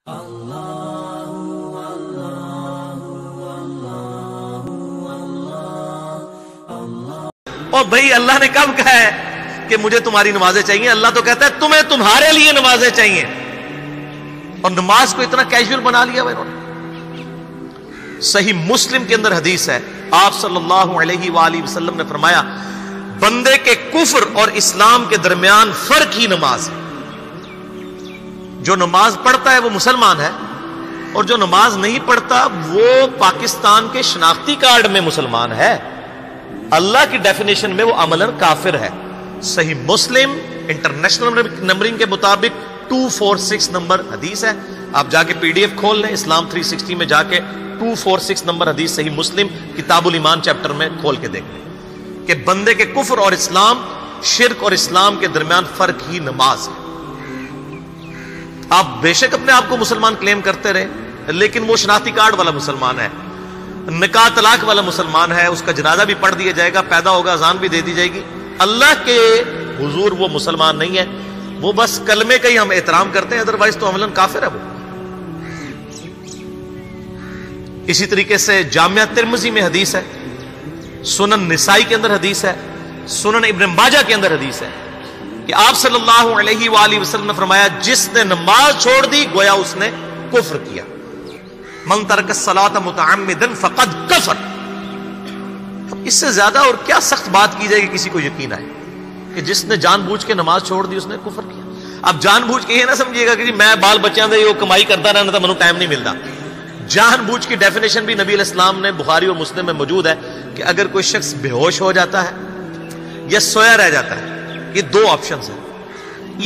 اور بھائی اللہ نے کب کہا ہے کہ مجھے تمہاری نمازیں چاہیے؟ اللہ تو کہتا ہے تمہیں تمہارے لیے نمازیں چاہیے، اور نماز کو اتنا کیجول بنا لیا انہوں نے۔ صحیح مسلم کے اندر حدیث ہے، آپ صلی اللہ علیہ وآلہ وسلم نے فرمایا بندے کے کفر اور اسلام کے درمیان فرق ہی نماز ہے۔ جو نماز پڑھتا ہے وہ مسلمان ہے، اور جو نماز نہیں پڑھتا وہ پاکستان کے شناختی کارڈ میں مسلمان ہے، اللہ کی ڈیفینیشن میں وہ عملاً کافر ہے۔ صحیح مسلم انٹرنیشنل نمبرنگ کے مطابق 246 نمبر حدیث ہے، آپ جا کے PDF کھول لیں، اسلام 360 میں جا کے 246 نمبر حدیث صحیح مسلم کتاب الایمان چیپٹر میں کھول کے دیکھ لیں کہ بندے کے کفر اور اسلام، شرک اور اسلام کے درمیان فرق ہی نماز ہے۔ آپ بے شک اپنے آپ کو مسلمان کلیم کرتے رہے، لیکن وہ شناختی کارڈ والا مسلمان ہے، نکاح طلاق والا مسلمان ہے، اس کا جنازہ بھی پڑھ دیا جائے گا، پیدا ہوگا اذان بھی دے دی جائے گی، اللہ کے حضور وہ مسلمان نہیں ہے، وہ بس کلمے کا ہی ہم احترام کرتے ہیں، ادروائز تو عملاً کافر ہے وہ۔ اسی طریقے سے جامعہ ترمذی میں حدیث ہے، سنن نسائی کے اندر حدیث ہے، سنن ابن ماجہ کے اندر حدیث ہے کہ آپ صلی اللہ علیہ وآلہ وسلم نے فرمایا جس نے نماز چھوڑ دی گویا اس نے کفر کیا، من ترک الصلاۃ متعمدا فقد کفر۔ اس سے زیادہ اور کیا سخت بات کی جائے کہ کسی کو یقین آئے کہ جس نے جان بوجھ کے نماز چھوڑ دی اس نے کفر کیا۔ اب جان بوجھ کے یہ نہ سمجھیے گا کہ جی میں بال بچیاں دے کمائی کرتا رہنا تھا، مجھے ٹائم نہیں ملتا۔ جان بوجھ کی ڈیفینیشن بھی نبی علیہ السلام نے بخاری اور مسلم میں موجود ہے کہ اگر کوئی شخص بے ہوش ہو جاتا ہے یا سویا رہ جاتا ہے، یہ دو آپشنز ہیں،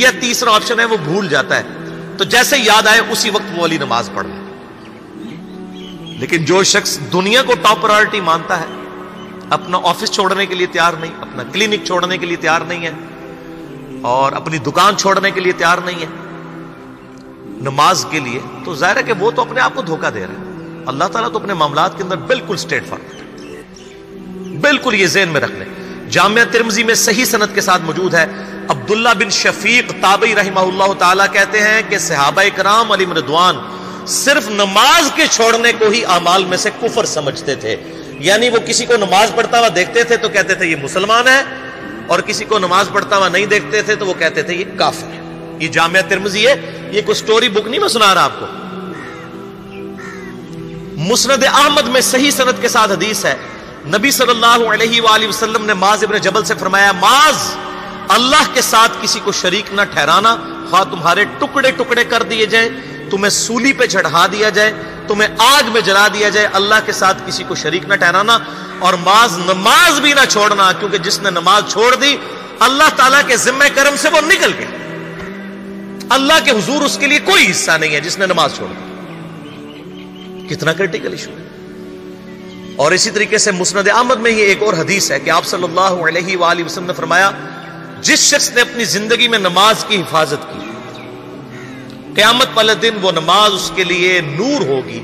یا تیسرا آپشن ہے وہ بھول جاتا ہے، تو جیسے یاد آئے اسی وقت وہ والی نماز پڑھ لے۔ لیکن جو شخص دنیا کو ٹاپ پرائورٹی مانتا ہے، اپنا آفس چھوڑنے کے لیے تیار نہیں، اپنا کلینک چھوڑنے کے لیے تیار نہیں ہے، اور اپنی دکان چھوڑنے کے لیے تیار نہیں ہے نماز کے لیے، تو ظاہر ہے کہ وہ تو اپنے آپ کو دھوکہ دے رہا ہے۔ اللہ تعالیٰ تو اپنے معاملات کے اندر بالکل اسٹریٹ فارورڈ ہے، بالکل یہ ذہن میں رکھ لیں۔ جامعہ ترمذی میں صحیح سند کے ساتھ موجود ہے، عبداللہ بن شفیق تابعی رحمہ اللہ تعالیٰ کہتے ہیں کہ صحابہ کرام علیہم رضوان صرف نماز کے چھوڑنے کو ہی اعمال میں سے کفر سمجھتے تھے، یعنی وہ کسی کو نماز پڑھتا ہوا دیکھتے تھے تو کہتے تھے یہ مسلمان ہے، اور کسی کو نماز پڑھتا ہوا نہیں دیکھتے تھے تو وہ کہتے تھے یہ کافر ہے۔ یہ جامعہ ترمذی ہے، یہ کوئی سٹوری بک نہیں میں سنا رہا آپ کو۔ مسند احمد میں صحیح سند کے ساتھ حدیث ہے، نبی صلی اللہ علیہ وآلہ وسلم نے معاذ ابن جبل سے فرمایا معاذ اللہ کے ساتھ کسی کو شریک نہ ٹھہرانا، خواہ تمہارے ٹکڑے ٹکڑے کر دیے جائیں، تمہیں سولی پہ چڑھا دیا جائے، تمہیں آگ میں جلا دیا جائے، اللہ کے ساتھ کسی کو شریک نہ ٹھہرانا، اور معاذ نماز بھی نہ چھوڑنا، کیونکہ جس نے نماز چھوڑ دی اللہ تعالیٰ کے ذمہ کرم سے وہ نکل گیا، اللہ کے حضور اس کے لیے کوئی حصہ نہیں ہے جس نے نماز چھوڑ دی۔ کتنا کرٹیکل ایشو ہے۔ اور اسی طریقے سے مسند احمد میں یہ ایک اور حدیث ہے کہ آپ صلی اللہ علیہ وآلہ وسلم نے فرمایا جس شخص نے اپنی زندگی میں نماز کی حفاظت کی، قیامت والے دن وہ نماز اس کے لیے نور ہوگی،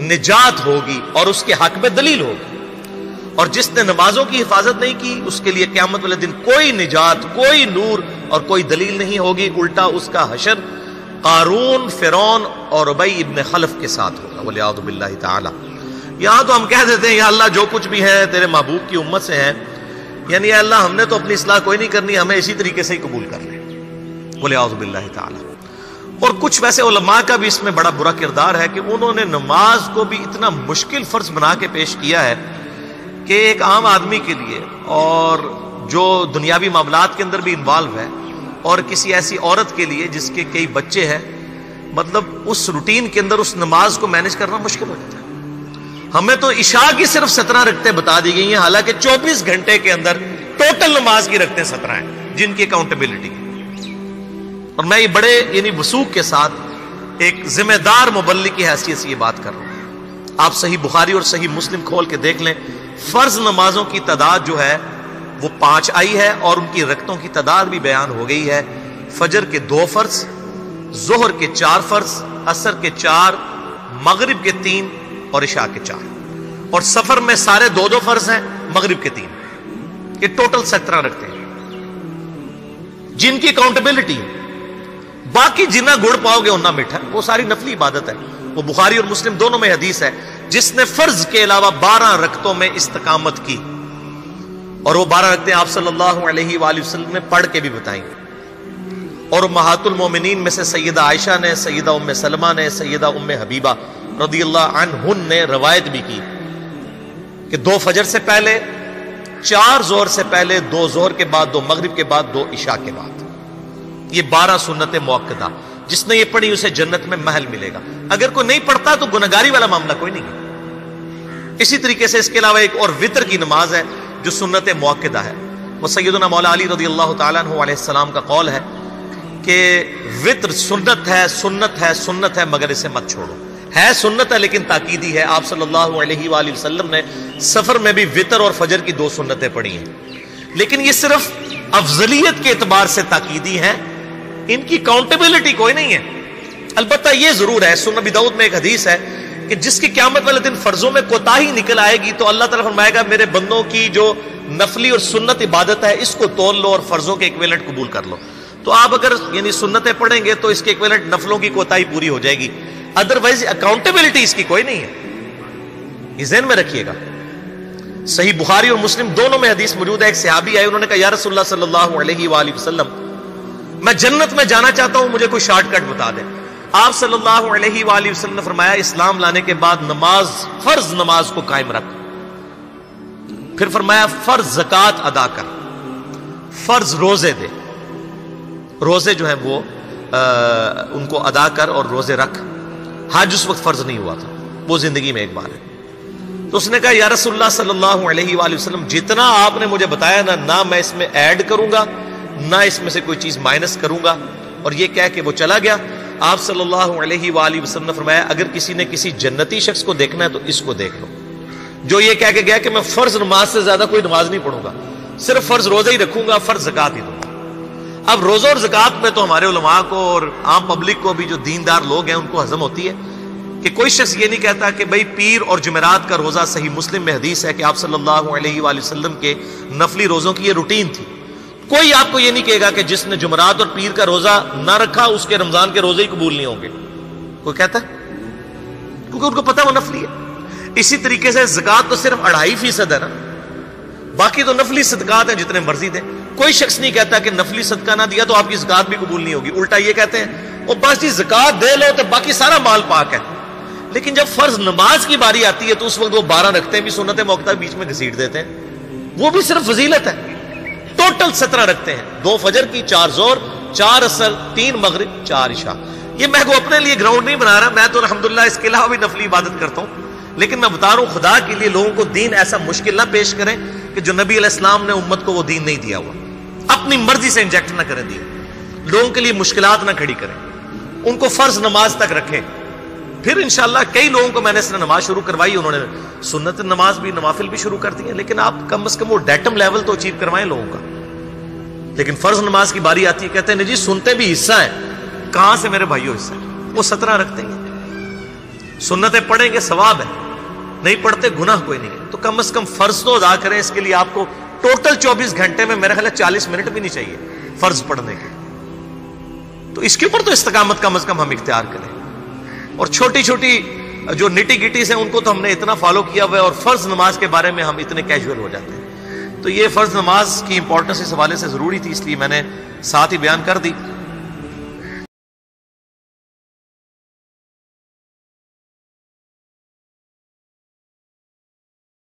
نجات ہوگی، اور اس کے حق میں دلیل ہوگی، اور جس نے نمازوں کی حفاظت نہیں کی اس کے لیے قیامت والے دن کوئی نجات، کوئی نور اور کوئی دلیل نہیں ہوگی، الٹا اس کا حشر قارون، فرعون اور ابی ابن خلف کے ساتھ ہوگا، والعیاذ باللہ تعالی۔ یہاں تو ہم کہہ دیتے ہیں یا اللہ جو کچھ بھی ہے تیرے محبوب کی امت سے ہے، یعنی یا اللہ ہم نے تو اپنی اصلاح کوئی نہیں کرنی، ہمیں اسی طریقے سے ہی قبول کر لیں، والعیاذ باللہ تعالی۔ اور کچھ ویسے علماء کا بھی اس میں بڑا برا کردار ہے کہ انہوں نے نماز کو بھی اتنا مشکل فرض بنا کے پیش کیا ہے کہ ایک عام آدمی کے لیے، اور جو دنیاوی معاملات کے اندر بھی انوالو ہے، اور کسی ایسی عورت کے لیے جس کے کئی بچے ہیں، مطلب اس روٹین کے اندر اس نماز کو مینج کرنا مشکل ہو جاتا ہے۔ ہمیں تو عشاء کی صرف 17 رکعتیں بتا دی گئی ہیں، حالانکہ 24 گھنٹے کے اندر ٹوٹل نماز کی رکعتیں 17 ہیں جن کی اکاؤنٹیبلٹی ہے۔ اور میں یہ بڑے یعنی وثوق کے ساتھ ایک ذمہ دار مبلغ کی حیثیت سے یہ بات کر رہا ہوں۔ آپ صحیح بخاری اور صحیح مسلم کھول کے دیکھ لیں، فرض نمازوں کی تعداد جو ہے وہ 5 آئی ہے، اور ان کی رکعتوں کی تعداد بھی بیان ہو گئی ہے، فجر کے 2 فرض، ظہر کے 4 فرض، عصر کے 4، مغرب کے 3 اور عشاء کے 4، اور سفر میں سارے 2 فرض ہیں، مغرب کے 3، یہ ٹوٹل 17 رکھتے ہیں جن کی اکاؤنٹیبلٹی باقی جنا گڑ پاؤ گے اننا میٹھا، وہ ساری نفلی عبادت ہے۔ وہ بخاری اور مسلم دونوں میں حدیث ہے، جس نے فرض کے علاوہ 12 رکعتوں میں استقامت کی، اور وہ 12 رکعتیں آپ صلی اللہ علیہ وآلہ وسلم نے پڑھ کے بھی بتائیں، اور امہات المومنین میں سے سیدہ عائشہ نے، سیدہ ام سلمہ نے، سیدہ ام حبیبہ رضی اللہ عنہن نے روایت بھی کی کہ 2 فجر سے پہلے، 4 ظہر سے پہلے، 2 ظہر کے بعد، 2 مغرب کے بعد، 2 عشاء کے بعد، یہ 12 سنت موقدہ، جس نے یہ پڑھی اسے جنت میں محل ملے گا۔ اگر کوئی نہیں پڑھتا تو گنہگاری والا معاملہ کوئی نہیں ہے۔ اسی طریقے سے اس کے علاوہ ایک اور وطر کی نماز ہے جو سنت موقدہ ہے۔ وہ سیدنا مولا علی رضی اللہ تعالیٰ عنہ علیہ السلام کا قول ہے کہ وطر سنت ہے، سنت ہے، سنت ہے، مگر اسے مت چھوڑو۔ ہے سنت ہے لیکن تاکیدی ہے۔ آپ صلی اللہ علیہ وآلہ وسلم نے سفر میں بھی وطر اور فجر کی 2 سنتیں پڑھی ہیں، لیکن یہ صرف افضلیت کے اعتبار سے تاکیدی ہیں، ان کی کاؤنٹیبلٹی کوئی نہیں ہے۔ البتہ یہ ضرور ہے، سنن ابی داؤد میں ایک حدیث ہے کہ جس کی قیامت والے دن فرضوں میں کوتاہی نکل آئے گی تو اللہ تعالیٰ فرمائے گا میرے بندوں کی جو نفلی اور سنت عبادت ہے اس کو تول لو اور فرضوں کے ایکویلنٹ قبول کر لو۔ تو آپ اگر یعنی سنتیں پڑھیں گے تو اس کے ایکویلنٹ نفلوں کی کوتاہی پوری ہو جائے گی، ادروائز اکاؤنٹیبلٹی اس کی کوئی نہیں ہے، یہ ذہن میں رکھیے گا۔ صحیح بخاری اور مسلم دونوں میں حدیث موجود ہے، ایک صحابی آئے، انہوں نے کہا یا رسول اللہ صلی اللہ علیہ وآلہ وسلم میں جنت میں جانا چاہتا ہوں، مجھے کوئی شارٹ کٹ بتا دیں۔ آپ صلی اللہ علیہ وآلہ وسلم نے فرمایا اسلام لانے کے بعد نماز، فرض نماز کو قائم رکھ، پھر فرمایا فرض زکوٰۃ ادا کر، فرض روزے دے، روزے جو ہیں وہ ان کو ادا کر اور روزے رکھ۔ حج اس وقت فرض نہیں ہوا تھا، وہ زندگی میں ایک بار ہے۔ تو اس نے کہا یا رسول اللہ صلی اللہ علیہ وآلہ وسلم جتنا آپ نے مجھے بتایا نہ میں اس میں ایڈ کروں گا نہ اس میں سے کوئی چیز مائنس کروں گا، اور یہ کہہ کے وہ چلا گیا۔ آپ صلی اللہ علیہ وآلہ وسلم نے فرمایا اگر کسی نے کسی جنتی شخص کو دیکھنا ہے تو اس کو دیکھ لو، جو یہ کہہ کے گیا کہ میں فرض نماز سے زیادہ کوئی نماز نہیں پڑھوں گا، صرف فرض روزہ ہی رکھوں گا، فرض زکوٰۃ ہی دوں گا۔ اب روزہ اور زکوٰۃ میں تو ہمارے علماء کو اور عام پبلک کو بھی جو دیندار لوگ ہیں ان کو ہضم ہوتی ہے کہ کوئی شخص یہ نہیں کہتا کہ بھئی پیر اور جمعرات کا روزہ، صحیح مسلم میں حدیث ہے کہ آپ صلی اللہ علیہ وآلہ وسلم کے نفلی روزوں کی یہ روٹین تھی۔ کوئی آپ کو یہ نہیں کہے گا کہ جس نے جمعرات اور پیر کا روزہ نہ رکھا اس کے رمضان کے روزے ہی قبول نہیں ہوں گے، کوئی کہتا ہے؟ کیونکہ ان کو پتہ وہ نفلی ہے۔ اسی طریقے سے زکوٰۃ تو صرف 2.5% ہے نا، باقی تو نفلی صدقات ہیں جتنے مرضی دیں۔ کوئی شخص نہیں کہتا کہ نفلی صدقہ نہ دیا تو آپ کی زکوٰۃ بھی قبول نہیں ہوگی، الٹا یہ کہتے ہیں وہ بس جی زکوٰۃ دے لو تو باقی سارا مال پاک ہے۔ لیکن جب فرض نماز کی باری آتی ہے تو اس وقت وہ 12 رکھتے بھی سنت موقدہ بیچ میں گھسیٹ دیتے ہیں، وہ بھی صرف فضیلت ہے۔ ٹوٹل 17 رکھتے ہیں، 2 فجر کی، 4 ظہر، 4 عصر، 3 مغرب، 4 عشاء۔ یہ میں کو اپنے لیے گراؤنڈ نہیں بنا رہا، میں تو الحمدللہ اس کے علاوہ بھی نفلی عبادت کرتا ہوں، لیکن میں بتا رہا ہوں خدا کے لیے لوگوں کو دین ایسا مشکل نہ پیش کریں کہ جو نبی علیہ السلام نے امت کو وہ دین نہیں دیا ہوا، اپنی مرضی سے انجیکٹ نہ کریں دین، لوگوں کے لیے مشکلات نہ کھڑی کریں، ان کو فرض نماز تک رکھیں۔ پھر انشاءاللہ کئی لوگوں کو میں نے اس نے نماز شروع کروائی، انہوں نے سنت نماز بھی، نوافل بھی شروع کر دی ہیں، لیکن آپ کم از کم وہ ڈیٹم لیول تو اچیو کروائیں لوگوں کا۔ لیکن فرض نماز کی باری آتی ہے کہتے ہیں نہیں جی سنتے بھی حصہ ہیں، کہاں سے میرے بھائیوں حصہ ہے؟ وہ 17 رکھتے ہیں، سنتیں پڑھیں گے ثواب ہے، نہیں پڑھتے گناہ کوئی نہیں ہے۔ تو کم از کم فرض تو ادا کریں، اس کے لیے آپ کو ٹوٹل 24 گھنٹے میں میرا خیال ہے 40 منٹ بھی نہیں چاہیے فرض پڑھنے کے، تو اس کے اوپر تو استقامت کم از کم ہم اختیار کریں۔ اور چھوٹی چھوٹی جو نٹی گٹیز ہیں ان کو تو ہم نے اتنا فالو کیا ہوا ہے، اور فرض نماز کے بارے میں ہم اتنے کیجول ہو جاتے ہیں۔ تو یہ فرض نماز کی امپورٹنس اس حوالے سے ضروری تھی، اس لیے میں نے ساتھ ہی بیان کر دی۔